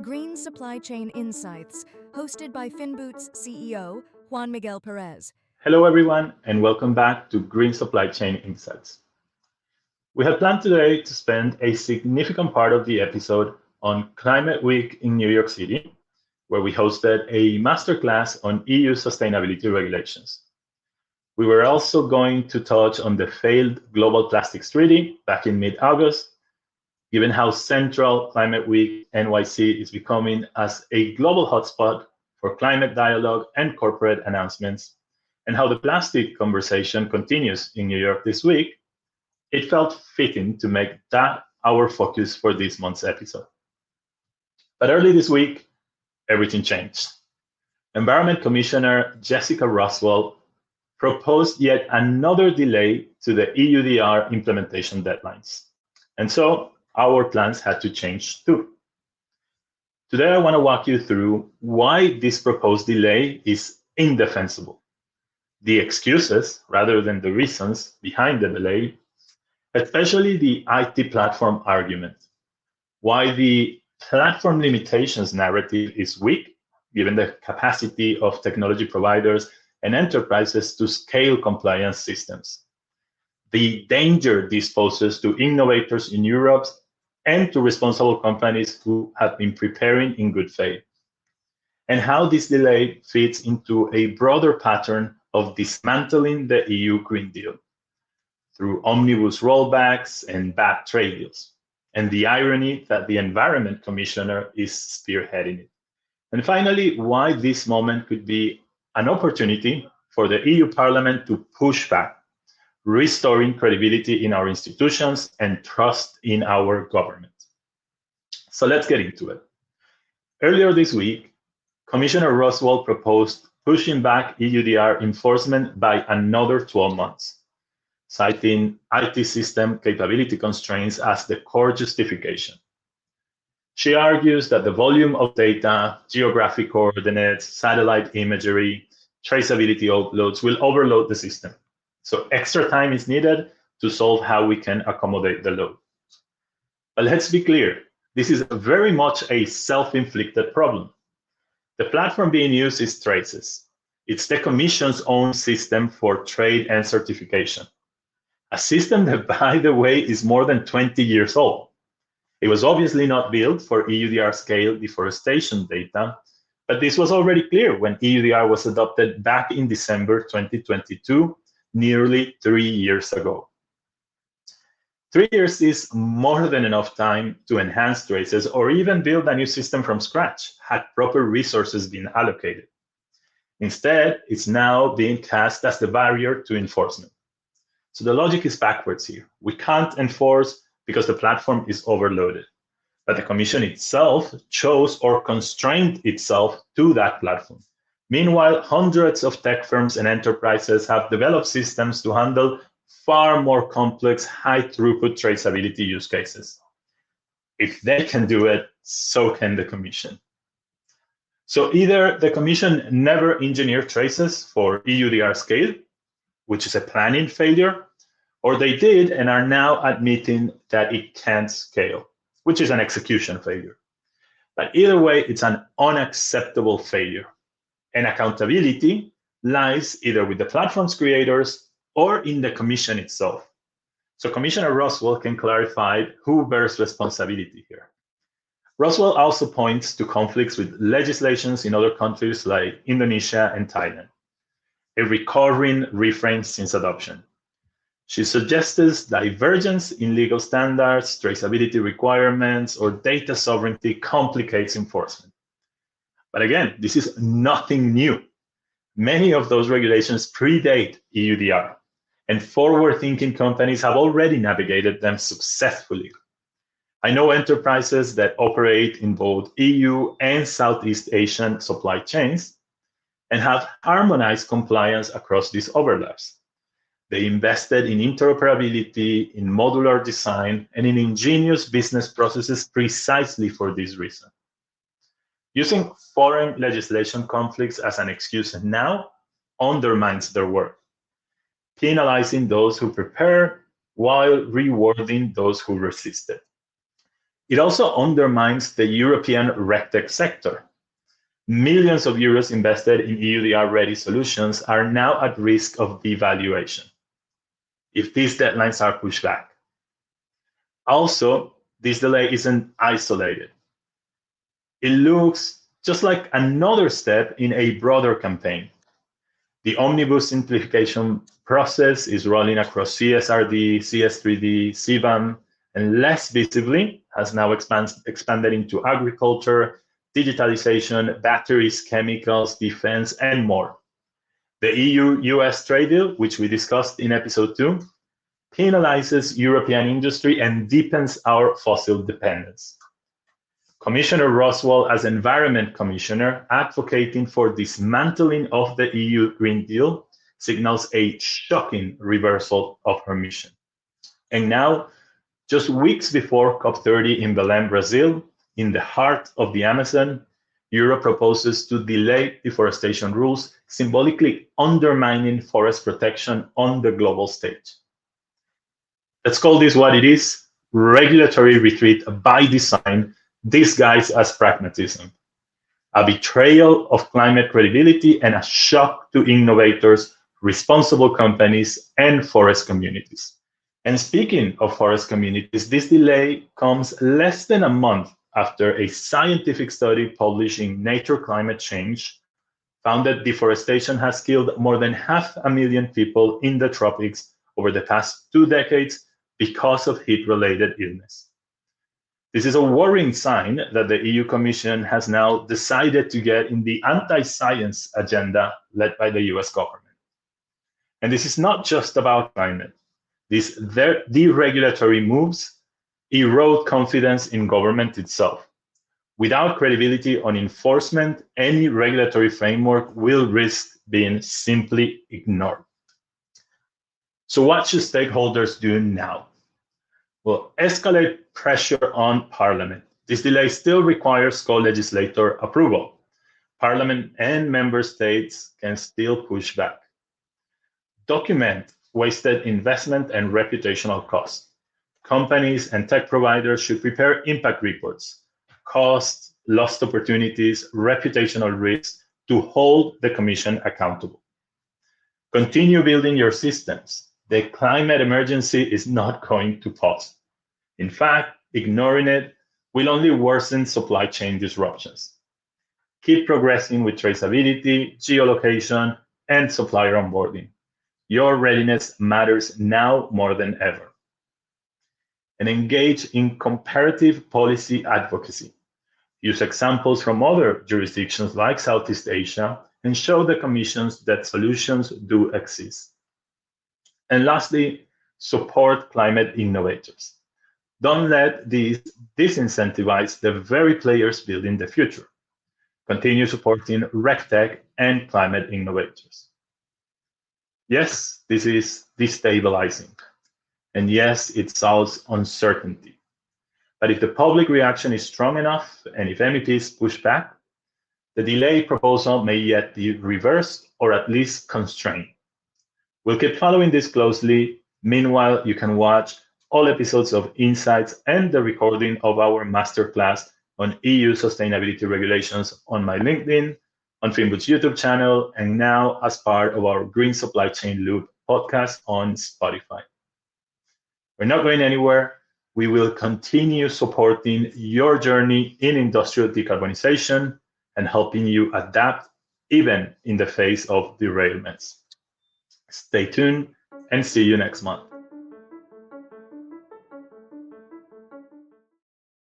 Green Supply Chain Insights, hosted by Finboot's CEO, Juan Miguel Perez. Hello, everyone, and welcome back to Green Supply Chain Insights. We have planned today to spend a significant part of the episode on Climate Week in New York City, where we hosted a masterclass on EU sustainability regulations. We were also going to touch on the failed Global Plastics Treaty back in mid-August, given how central Climate Week NYC is becoming as a global hotspot for climate dialogue and corporate announcements, and how the plastic conversation continues in New York this week. It felt fitting to make that our focus for this month's episode. But early this week, everything changed. Environment Commissioner Jessika Roswall proposed yet another delay to the EUDR implementation deadlines. And so our plans had to change too. Today, I want to walk you through why this proposed delay is indefensible, the excuses rather than the reasons behind the delay, especially the IT platform argument, why the platform limitations narrative is weak, given the capacity of technology providers and enterprises to scale compliance systems, the danger this poses to innovators in Europe and to responsible companies who have been preparing in good faith, and how this delay fits into a broader pattern of dismantling the EU Green Deal through omnibus rollbacks and bad trade deals, and the irony that the Environment Commissioner is spearheading it. And finally, why this moment could be an opportunity for the EU Parliament to push back, restoring credibility in our institutions and trust in our government. So let's get into it. Earlier this week, Commissioner Roswall proposed pushing back EUDR enforcement by another 12 months, citing IT system capability constraints as the core justification. She argues that the volume of data, geographic coordinates, satellite imagery, traceability uploads will overload the system. So extra time is needed to solve how we can accommodate the load. But let's be clear, this is very much a self-inflicted problem. The platform being used is Traces. It's the Commission's own system for trade and certification. A system that, by the way, is more than 20 years old. It was obviously not built for EUDR scale deforestation data, but this was already clear when EUDR was adopted back in December 2022, nearly 3 years ago. 3 years is more than enough time to enhance Traces or even build a new system from scratch, had proper resources been allocated. Instead, it's now being cast as the barrier to enforcement. So the logic is backwards here. We can't enforce because the platform is overloaded, but the Commission itself chose or constrained itself to that platform. Meanwhile, hundreds of tech firms and enterprises have developed systems to handle far more complex, high-throughput traceability use cases. If they can do it, so can the Commission. So either the Commission never engineered Traces for EUDR scale, which is a planning failure, or they did and are now admitting that it can't scale, which is an execution failure. But either way, it's an unacceptable failure. And accountability lies either with the platform's creators or in the Commission itself. So Commissioner Roswall can clarify who bears responsibility here. Roswall also points to conflicts with legislations in other countries like Indonesia and Thailand, a recurring refrain since adoption. She suggests divergence in legal standards, traceability requirements, or data sovereignty complicates enforcement. But again, this is nothing new. Many of those regulations predate EUDR, and forward-thinking companies have already navigated them successfully. I know enterprises that operate in both EU and Southeast Asian supply chains and have harmonized compliance across these overlaps. They invested in interoperability, in modular design, and in ingenious business processes precisely for this reason. Using foreign legislation conflicts as an excuse now undermines their work, penalizing those who prepare while rewarding those who resisted. It also undermines the European RegTech sector. Millions of euros invested in EUDR-ready solutions are now at risk of devaluation if these deadlines are pushed back. Also, this delay isn't isolated. It looks just like another step in a broader campaign. The omnibus simplification process is rolling across CSRD, CS3D, CBAM, and less visibly has now expanded into agriculture, digitalization, batteries, chemicals, defense, and more. The EU-US trade deal, which we discussed in episode 2, penalizes European industry and deepens our fossil dependence. Commissioner Roswall, as Environment Commissioner, advocating for dismantling of the EU Green Deal, signals a shocking reversal of her mission. And now, just weeks before COP30 in Belém, Brazil, in the heart of the Amazon, Europe proposes to delay deforestation rules, symbolically undermining forest protection on the global stage. Let's call this what it is: regulatory retreat by design, disguised as pragmatism, a betrayal of climate credibility and a shock to innovators, responsible companies, and forest communities. And speaking of forest communities, this delay comes less than a month after a scientific study published in Nature Climate Change found that deforestation has killed more than 500,000 people in the tropics over the past 2 decades because of heat-related illness. This is a worrying sign that the EU Commission has now decided to get in the anti-science agenda led by the US government. And this is not just about climate. These deregulatory moves erode confidence in government itself. Without credibility on enforcement, any regulatory framework will risk being simply ignored. So what should stakeholders do now? Well, escalate pressure on Parliament. This delay still requires co-legislator approval. Parliament and member states can still push back. Document wasted investment and reputational costs. Companies and tech providers should prepare impact reports, costs, lost opportunities, reputational risks to hold the Commission accountable. Continue building your systems. The climate emergency is not going to pause. In fact, ignoring it will only worsen supply chain disruptions. Keep progressing with traceability, geolocation, and supplier onboarding. Your readiness matters now more than ever. And engage in comparative policy advocacy. Use examples from other jurisdictions like Southeast Asia and show the commissions that solutions do exist. And lastly, support climate innovators. Don't let these disincentivize the very players building the future. Continue supporting RegTech and climate innovators. Yes, this is destabilizing. And yes, it solves uncertainty. But if the public reaction is strong enough and if MEPs push back, the delay proposal may yet be reversed or at least constrained. We'll keep following this closely. Meanwhile, you can watch all episodes of Insights and the recording of our masterclass on EU sustainability regulations on my LinkedIn, on Finboot's YouTube channel, and now as part of our Green Supply Chain Loop podcast on Spotify. We're not going anywhere. We will continue supporting your journey in industrial decarbonization and helping you adapt even in the face of derailments. Stay tuned and see you next month.